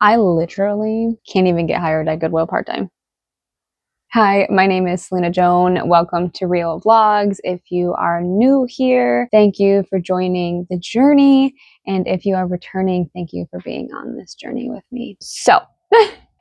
I literally can't even get hired at Goodwill part-time. Hi, my name is Selena Joan. Welcome to Real Vlogs. If you are new here, thank you for joining the journey. And if you are returning, thank you for being on this journey with me. So,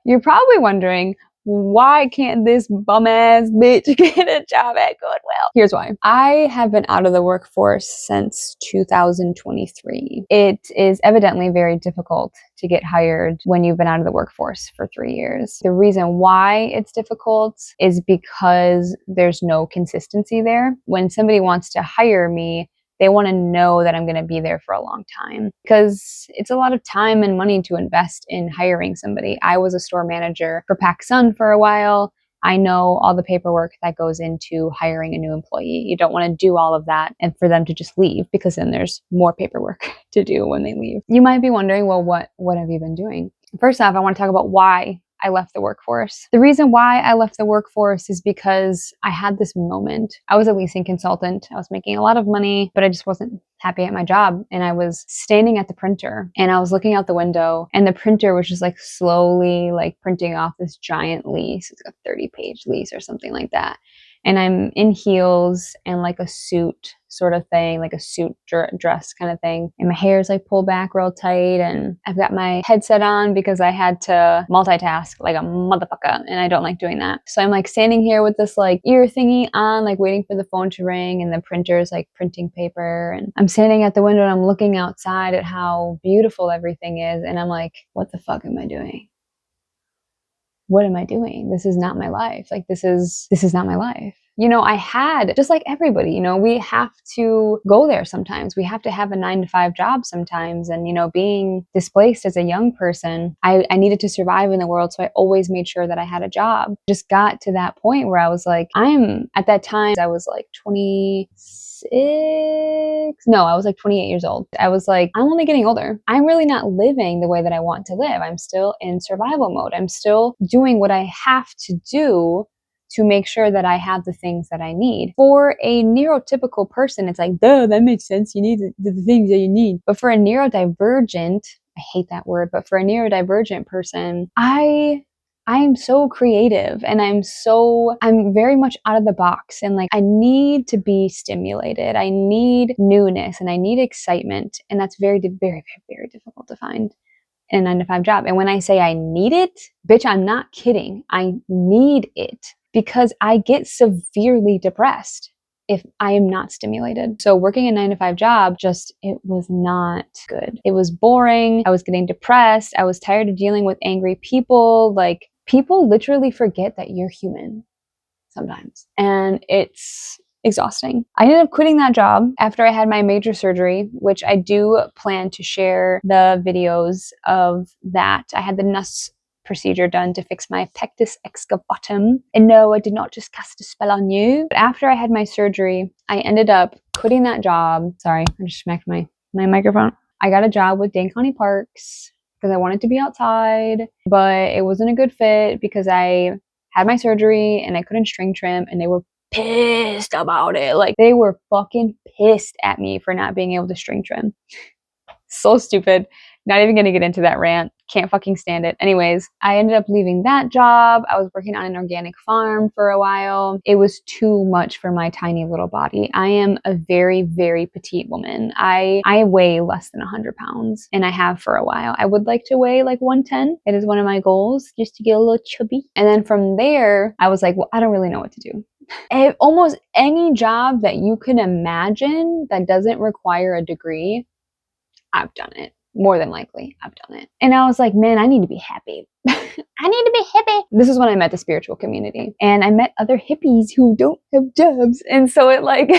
you're probably wondering, why can't this bum ass bitch get a job at Goodwill? Here's why. I have been out of the workforce since 2023. It is evidently very difficult to get hired when you've been out of the workforce for 3 years. The reason why it's difficult is because there's no consistency there. When somebody wants to hire me, they want to know that I'm going to be there for a long time because it's a lot of time and money to invest in hiring somebody. I was a store manager for PacSun for a while. I know all the paperwork that goes into hiring a new employee. You don't want to do all of that and for them to just leave, because then there's more paperwork to do when they leave. You might be wondering, well, what have you been doing? First off, I want to talk about why I left the workforce. The reason why I left the workforce is because I had this moment. I was a leasing consultant. I was making a lot of money, but I just wasn't happy at my job. And I was standing at the printer and I was looking out the window, and the printer was just like slowly like printing off this giant lease. It's like a 30-page lease or something like that. And I'm in heels and like a suit sort of thing, like a suit dress kind of thing. And my hair's like pulled back real tight, and I've got my headset on because I had to multitask like a motherfucker, and I don't like doing that. So I'm like standing here with this like ear thingy on, like waiting for the phone to ring, and the printer's like printing paper. And I'm standing at the window and I'm looking outside at how beautiful everything is. And I'm like, what the fuck am I doing? What am I doing? This is not my life. Like, this is not my life. You know, I had, just like everybody, you know, we have to go there sometimes. We have to have a 9-to-5 job sometimes. And, you know, being displaced as a young person, I needed to survive in the world. So I always made sure that I had a job. Just got to that point where I was like, at that time, I was like 26. No, I was like 28 years old. I was like, I'm only getting older. I'm really not living the way that I want to live. I'm still in survival mode. I'm still doing what I have to do to make sure that I have the things that I need. For a neurotypical person, it's like, duh, that makes sense. You need the things that you need. But for a neurodivergent, I hate that word, but for a neurodivergent person, I'm so creative, and I'm very much out of the box, and like I need to be stimulated. I need newness and I need excitement. And that's very, very, very difficult to find in a 9-to-5 job. And when I say I need it, bitch, I'm not kidding. I need it because I get severely depressed if I am not stimulated. So working a 9-to-5 job, it was not good. It was boring. I was getting depressed. I was tired of dealing with angry people. Like, people literally forget that you're human sometimes. And it's exhausting. I ended up quitting that job after I had my major surgery, which I do plan to share the videos of that. I had the NUS procedure done to fix my pectus excavatum. And no, I did not just cast a spell on you. But after I had my surgery, I ended up quitting that job. Sorry, I just smacked my microphone. I got a job with Dane County Parks because I wanted to be outside, but it wasn't a good fit because I had my surgery and I couldn't string trim, and they were pissed about it. Like, they were fucking pissed at me for not being able to string trim. So stupid. Not even gonna get into that rant. Can't fucking stand it. Anyways, I ended up leaving that job. I was working on an organic farm for a while. It was too much for my tiny little body. I am a very, very petite woman. I weigh less than 100 pounds, and I have for a while. I would like to weigh like 110. It is one of my goals, just to get a little chubby. And then from there, I was like, well, I don't really know what to do. Almost any job that you can imagine that doesn't require a degree, I've done it. More than likely, I've done it. And I was like, man, I need to be happy. I need to be hippie. This is when I met the spiritual community, and I met other hippies who don't have jobs. And so it like,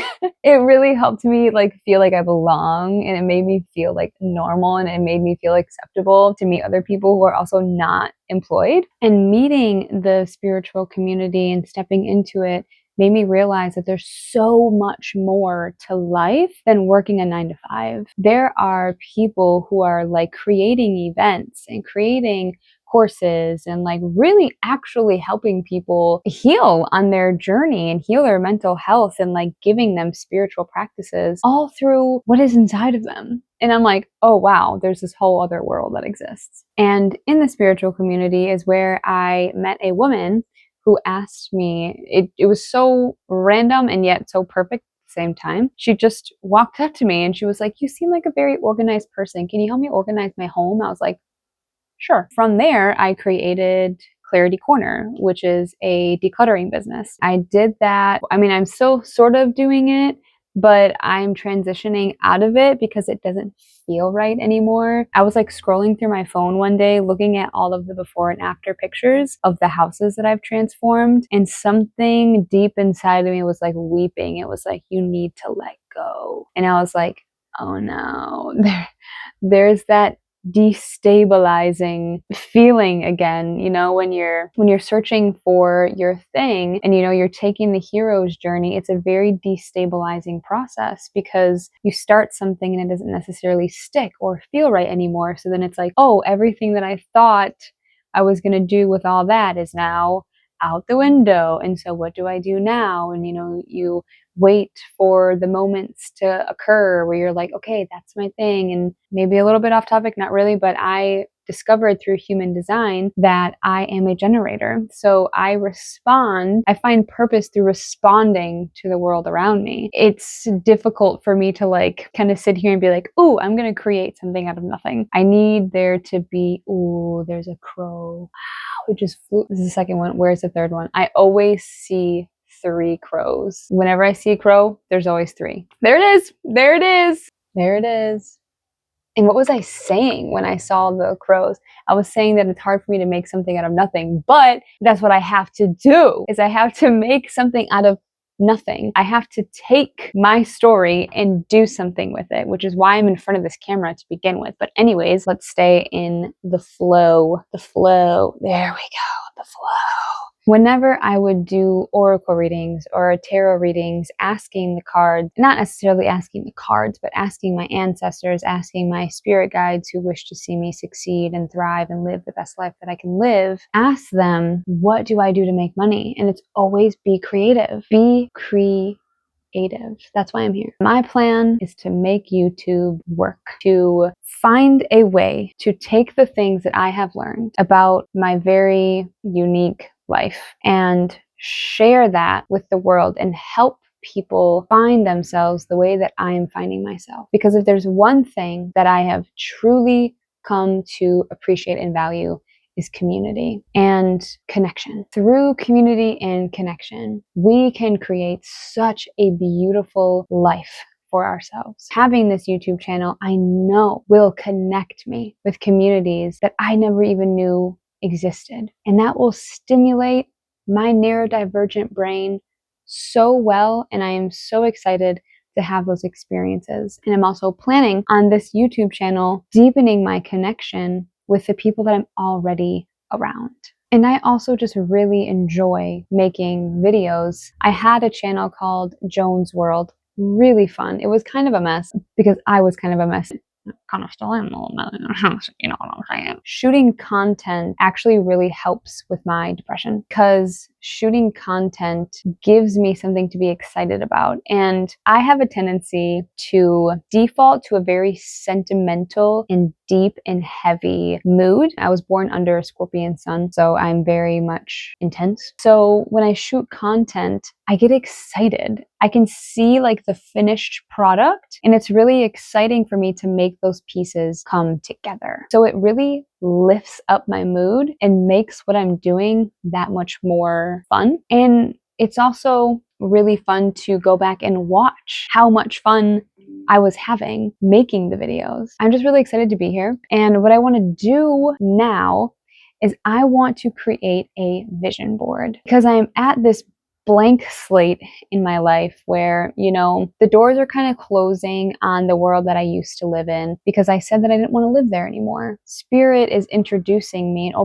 it really helped me like feel like I belong, and it made me feel like normal, and it made me feel acceptable to meet other people who are also not employed. And meeting the spiritual community and stepping into it made me realize that there's so much more to life than working a 9-to-5. There are people who are like creating events and creating courses and like really actually helping people heal on their journey and heal their mental health and like giving them spiritual practices all through what is inside of them. And I'm like, oh wow, there's this whole other world that exists. And in the spiritual community is where I met a woman who asked me, it was so random and yet so perfect at the same time. She just walked up to me and she was like, you seem like a very organized person. Can you help me organize my home? I was like, sure. From there, I created Clarity Corner, which is a decluttering business. I did that. I mean, I'm still sort of doing it, but I'm transitioning out of it because it doesn't feel right anymore. I was like scrolling through my phone one day, looking at all of the before and after pictures of the houses that I've transformed, and something deep inside of me was like weeping. It was like, you need to let go. And I was like, oh no, there's that destabilizing feeling again, you know, when you're searching for your thing and, you know, you're taking the hero's journey. It's a very destabilizing process because you start something and it doesn't necessarily stick or feel right anymore. So then it's like, oh, everything that I thought I was going to do with all that is now out the window. And so what do I do now? And, you know, you wait for the moments to occur where you're like, okay, that's my thing. And maybe a little bit off topic, not really, but I discovered through human design that I am a generator. So I find purpose through responding to the world around me. It's difficult for me to like kind of sit here and be like, ooh, I'm going to create something out of nothing. I need there to be, ooh, there's a crow. It just flew. This is the second one. Where's the third one? I always see 3 crows. Whenever I see a crow, there's always 3. There it is. There it is. There it is. And what was I saying when I saw the crows? I was saying that it's hard for me to make something out of nothing, but that's what I have to do, is I have to make something out of nothing. I have to take my story and do something with it, which is why I'm in front of this camera to begin with. But anyways, let's stay in the flow. The flow. There we go. The flow. Whenever I would do oracle readings or tarot readings, asking the cards, not necessarily asking the cards, but asking my ancestors, asking my spirit guides who wish to see me succeed and thrive and live the best life that I can live, ask them, what do I do to make money? And it's always be creative. Be creative. That's why I'm here. My plan is to make YouTube work, to find a way to take the things that I have learned about my very unique life and share that with the world and help people find themselves the way that I am finding myself. Because if there's one thing that I have truly come to appreciate and value, is community and connection. Through community and connection, we can create such a beautiful life for ourselves. Having this YouTube channel, I know, will connect me with communities that I never even knew existed. And that will stimulate my neurodivergent brain so well. And I am so excited to have those experiences. And I'm also planning on this YouTube channel deepening my connection with the people that I'm already around. And I also just really enjoy making videos. I had a channel called Joan's World, really fun. It was kind of a mess because I was kind of a mess. Kind of still am a little bit, you know what I'm saying. Shooting content actually really helps with my depression because shooting content gives me something to be excited about. And I have a tendency to default to a very sentimental and deep and heavy mood. I was born under a Scorpion sun, so I'm very much intense. So when I shoot content, I get excited. I can see like the finished product, and it's really exciting for me to make those pieces come together. So it really lifts up my mood and makes what I'm doing that much more fun. And it's also really fun to go back and watch how much fun I was having making the videos. I'm just really excited to be here. And what I want to do now is I want to create a vision board because I am at this blank slate in my life where, you know, the doors are kind of closing on the world that I used to live in because I said that I didn't want to live there anymore. Spirit is introducing me and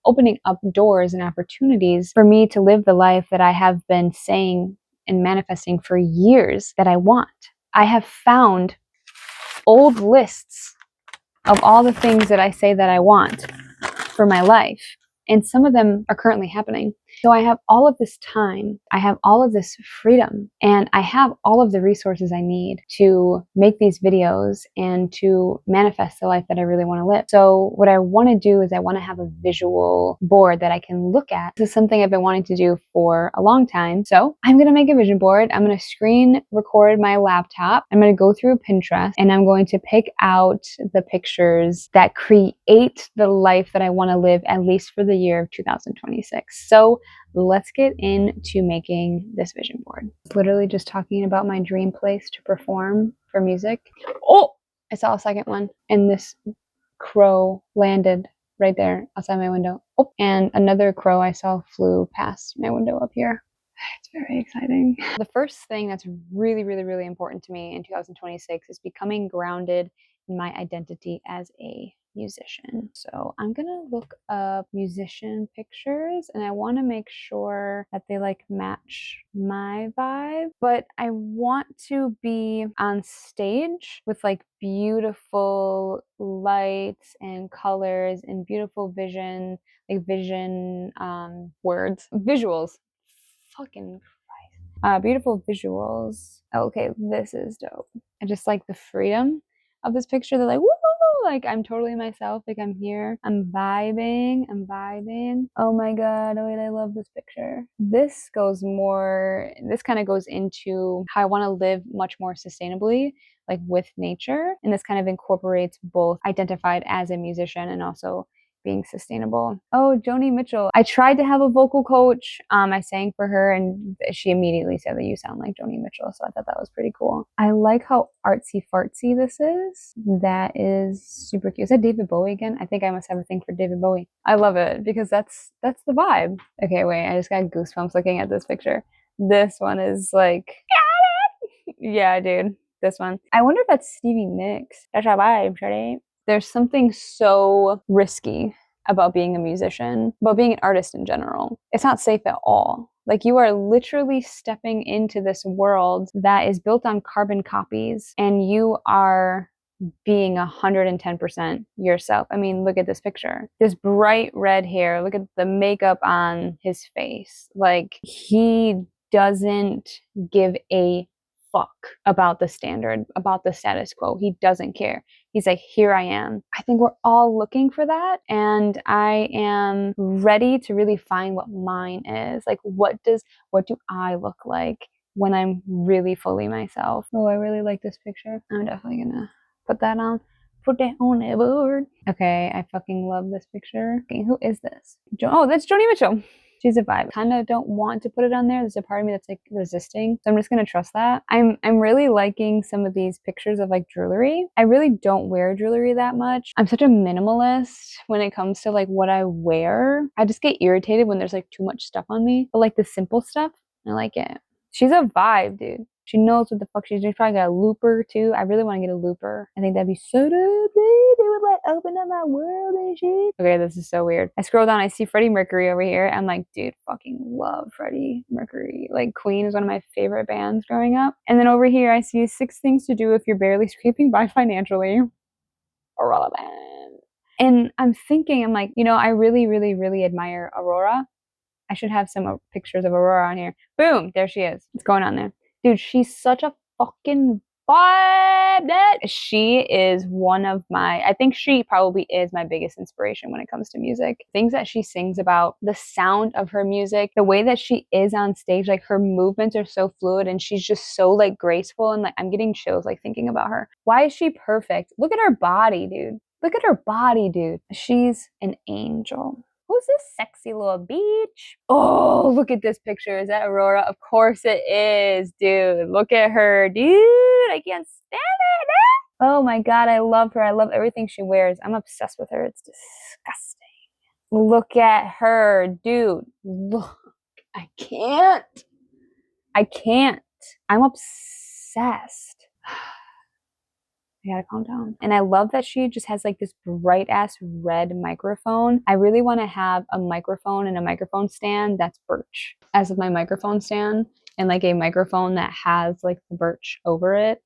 opening up doors and opportunities for me to live the life that I have been saying and manifesting for years that I want. I have found old lists of all the things that I say that I want. for my life. And some of them are currently happening. So I have all of this time, I have all of this freedom, and I have all of the resources I need to make these videos and to manifest the life that I really want to live. So what I want to do is I want to have a visual board that I can look at. This is something I've been wanting to do for a long time. So I'm going to make a vision board. I'm going to screen record my laptop. I'm going to go through Pinterest and I'm going to pick out the pictures that create the life that I want to live, at least for the year of 2026. So let's get into making this vision board. Literally just talking about my dream place to perform for music. Oh, I saw a second one, and this crow landed right there outside my window. Oh, and another crow I saw flew past my window up here. It's very exciting. The first thing that's really, really, really important to me in 2026 is becoming grounded in my identity as a musician. So I'm gonna look up musician pictures and I want to make sure that they like match my vibe, but I want to be on stage with like beautiful lights and colors and beautiful vision, like vision words, visuals. Fucking Christ. Beautiful visuals. Okay, this is dope. I just like the freedom of this picture. They're like, woo, like I'm totally myself. Like I'm here. I'm vibing. I'm vibing. Oh my God. Oh wait, I love this picture. This kind of goes into how I want to live much more sustainably, like with nature. And this kind of incorporates both identified as a musician and also being sustainable. Oh, Joni Mitchell. I tried to have a vocal coach. I sang for her and she immediately said that you sound like Joni Mitchell. So I thought that was pretty cool. I like how artsy fartsy this is. That is super cute. Is that David Bowie again? I think I must have a thing for David Bowie. I love it because that's the vibe. Okay, wait, I just got goosebumps looking at this picture. This one is like, yeah, dude. This one. I wonder if that's Stevie Nicks. That's our vibe, Shreddy. There's something so risky about being a musician, about being an artist in general. It's not safe at all. Like you are literally stepping into this world that is built on carbon copies and you are being 110% yourself. I mean, look at this picture. This bright red hair, look at the makeup on his face. Like he doesn't give a fuck about the standard, about the status quo. He doesn't care. He's like, here I am. I think we're all looking for that. And I am ready to really find what mine is. Like, what do I look like when I'm really fully myself? Oh, I really like this picture. I'm definitely gonna put that on. Put that on the board. Okay, I fucking love this picture. Okay, who is this? Oh, that's Joni Mitchell. She's a vibe. Kind of don't want to put it on there. There's a part of me that's like resisting. So I'm just gonna trust that. I'm really liking some of these pictures of like jewelry. I really don't wear jewelry that much. I'm such a minimalist when it comes to like what I wear. I just get irritated when there's like too much stuff on me. But like the simple stuff, I like it. She's a vibe, dude. She knows what the fuck she's doing. She's probably got a looper too. I really want to get a looper. I think that'd be so dope. They would like open up my world and shit. Okay, this is so weird. I scroll down, I see Freddie Mercury over here. I'm like, dude, fucking love Freddie Mercury. Like Queen is one of my favorite bands growing up. And then over here, I see 6 things to do if you're barely scraping by financially. Irrelevant. And I'm thinking, I'm like, you know, I really, really, really admire Aurora. I should have some pictures of Aurora on here. Boom, there she is. What's going on there? Dude, she's such a fucking vibe. She is one of I think she probably is my biggest inspiration when it comes to music. Things that she sings about, the sound of her music, the way that she is on stage, like her movements are so fluid and she's just so like graceful and like I'm getting chills like thinking about her. Why is she perfect? Look at her body, dude. Look at her body, dude. She's an angel. Who's this sexy little beach? Oh, look at this picture. Is that Aurora? Of course it is, dude. Look at her, dude. I can't stand it. Oh my God, I love her. I love everything she wears. I'm obsessed with her. It's disgusting. Look at her, dude. Look. I can't. I'm obsessed. I gotta calm down. And I love that she just has like this bright ass red microphone. I really want to have a microphone and a microphone stand that's birch as of my microphone stand and like a microphone that has like the birch over it.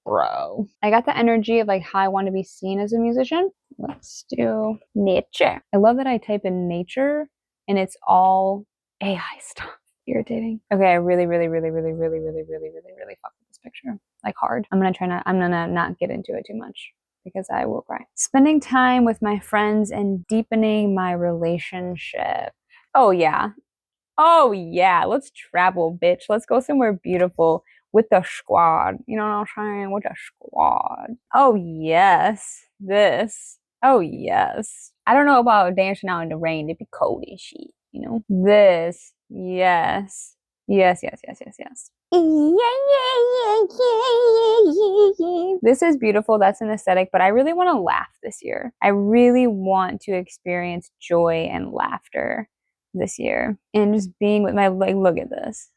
bro. I got the energy of like how I want to be seen as a musician. Let's do nature. I love that I type in nature and it's all AI stuff. Irritating. Okay, I really fuck with this picture. Like hard. I'm gonna not get into it too much because I will cry. Spending time with my friends and deepening my relationship. Oh yeah. Oh yeah. Let's travel, bitch. Let's go somewhere beautiful with the squad. You know what I'm saying? With the squad. Oh yes. This. Oh yes. I don't know about dancing out in the rain. It'd be cold and shit, you know? This. Yes. Yes. This is beautiful. That's an aesthetic, but I really want to laugh this year. I really want to experience joy and laughter this year. And just being with my, like, look at this.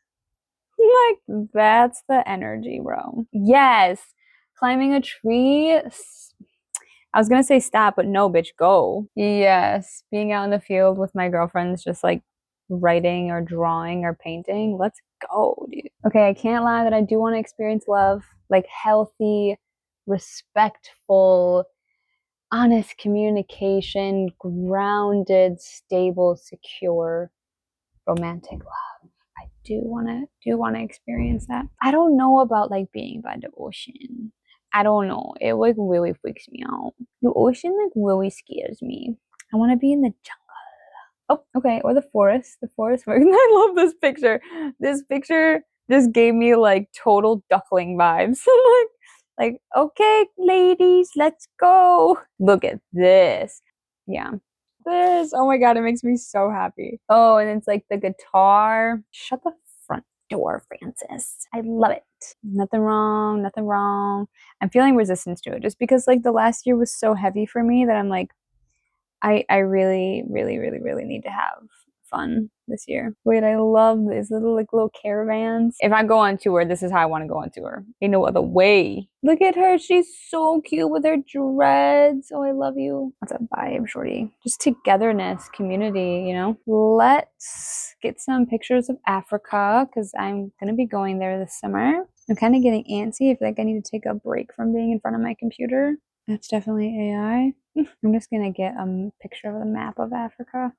Like, that's the energy, bro. Yes. Climbing a tree. I was gonna say stop, but no, bitch, go. Yes. Being out in the field with my girlfriends, just like writing or drawing or painting. Let's go, dude. Okay, I can't lie that I do want to experience love, like healthy, respectful, honest communication, grounded, stable, secure, romantic love. I do want to experience that. I don't know about like being by the ocean. I don't know. It like really freaks me out. The ocean like really scares me. I want to be in the jungle. Oh, okay. Or the forest. The forest. I love this picture. This picture just gave me like total duckling vibes. like, okay, ladies, let's go. Look at this. Yeah. This. Oh my God, it makes me so happy. Oh, and it's like the guitar. Shut the front door, Francis. I love it. Nothing wrong. Nothing wrong. I'm feeling resistance to it just because like the last year was so heavy for me that I'm like, I really need to have fun this year. Wait, I love these little caravans. If I go on tour, this is how I want to go on tour. Ain't no other way. Look at her. She's so cute with her dreads. Oh, I love you. That's a vibe, shorty. Just togetherness, community, you know? Let's get some pictures of Africa because I'm going to be going there this summer. I'm kind of getting antsy. I feel like I need to take a break from being in front of my computer. That's definitely AI. I'm just gonna get a picture of the map of Africa.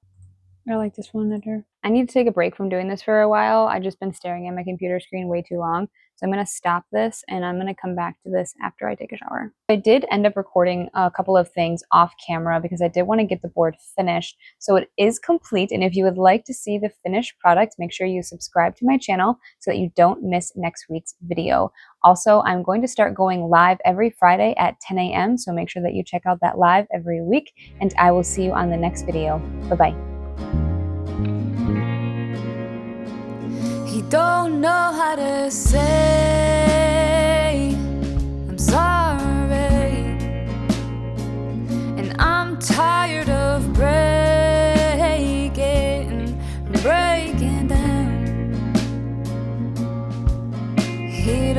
Or like this one under. I need to take a break from doing this for a while. I've just been staring at my computer screen way too long. So I'm gonna stop this and I'm gonna come back to this after I take a shower. I did end up recording a couple of things off camera because I did want to get the board finished. So it is complete. And if you would like to see the finished product, make sure you subscribe to my channel so that you don't miss next week's video. Also, I'm going to start going live every Friday at 10 a.m. So make sure that you check out that live every week and I will see you on the next video. Bye-bye. He don't know how to say I'm sorry, and I'm tired of breaking down. He'd